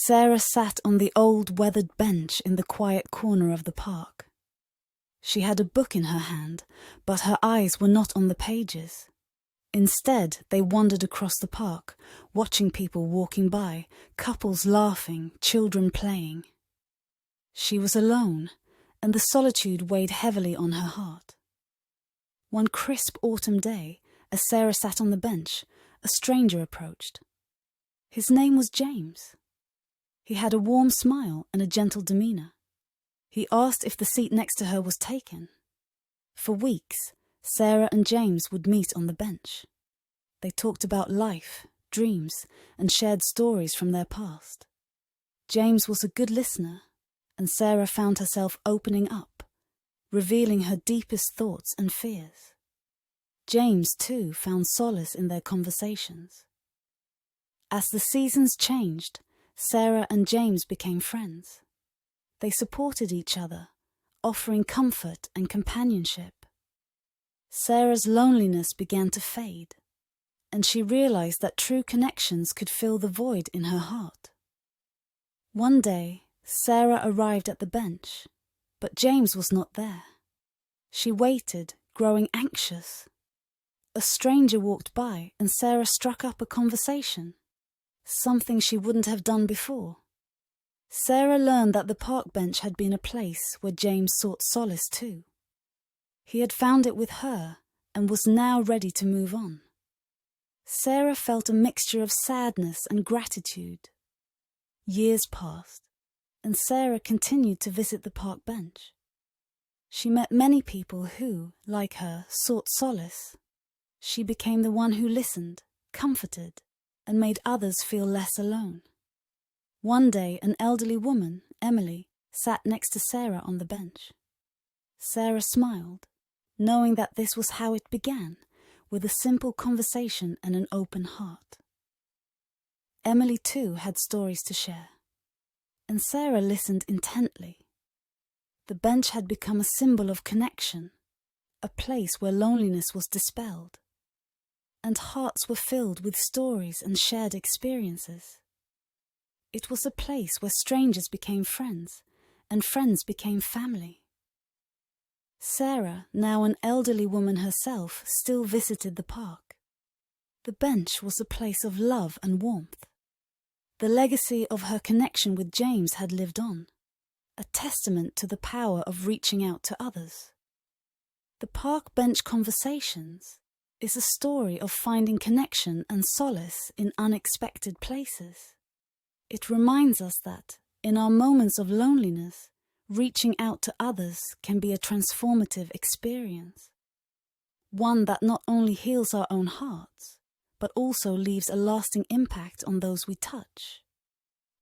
Sarah sat on the old weathered bench in the quiet corner of the park. She had a book in her hand, but her eyes were not on the pages. Instead, they wandered across the park, watching people walking by, couples laughing, children playing. She was alone, and the solitude weighed heavily on her heart. One crisp autumn day, as Sarah sat on the bench, a stranger approached. His name was James. He had a warm smile and a gentle demeanour. He asked if the seat next to her was taken. For weeks, Sarah and James would meet on the bench. They talked about life, dreams, and shared stories from their past. James was a good listener, and Sarah found herself opening up, revealing her deepest thoughts and fears. James, too, found solace in their conversations. As the seasons changed, Sarah and James became friends. They supported each other, offering comfort and companionship. Sarah's loneliness began to fade, and she realized that true connections could fill the void in her heart. One day, Sarah arrived at the bench, but James was not there. She waited, growing anxious. A stranger walked by, and Sarah struck up a conversation, something she wouldn't have done before. Sarah learned that the park bench had been a place where James sought solace too. He had found it with her and was now ready to move on. Sarah felt a mixture of sadness and gratitude. Years passed, and Sarah continued to visit the park bench. She met many people who, like her, sought solace. She became the one who listened, comforted, and made others feel less alone. One day, an elderly woman, Emily, sat next to Sarah on the bench. Sarah smiled, knowing that this was how it began, with a simple conversation and an open heart. Emily, too, had stories to share, and Sarah listened intently. The bench had become a symbol of connection, a place where loneliness was dispelled, and hearts were filled with stories and shared experiences. It was a place where strangers became friends, and friends became family. Sarah, now an elderly woman herself, still visited the park. The bench was a place of love and warmth. The legacy of her connection with James had lived on, a testament to the power of reaching out to others. The park bench conversations is a story of finding connection and solace in unexpected places. It reminds us that, in our moments of loneliness, reaching out to others can be a transformative experience. One that not only heals our own hearts, but also leaves a lasting impact on those we touch.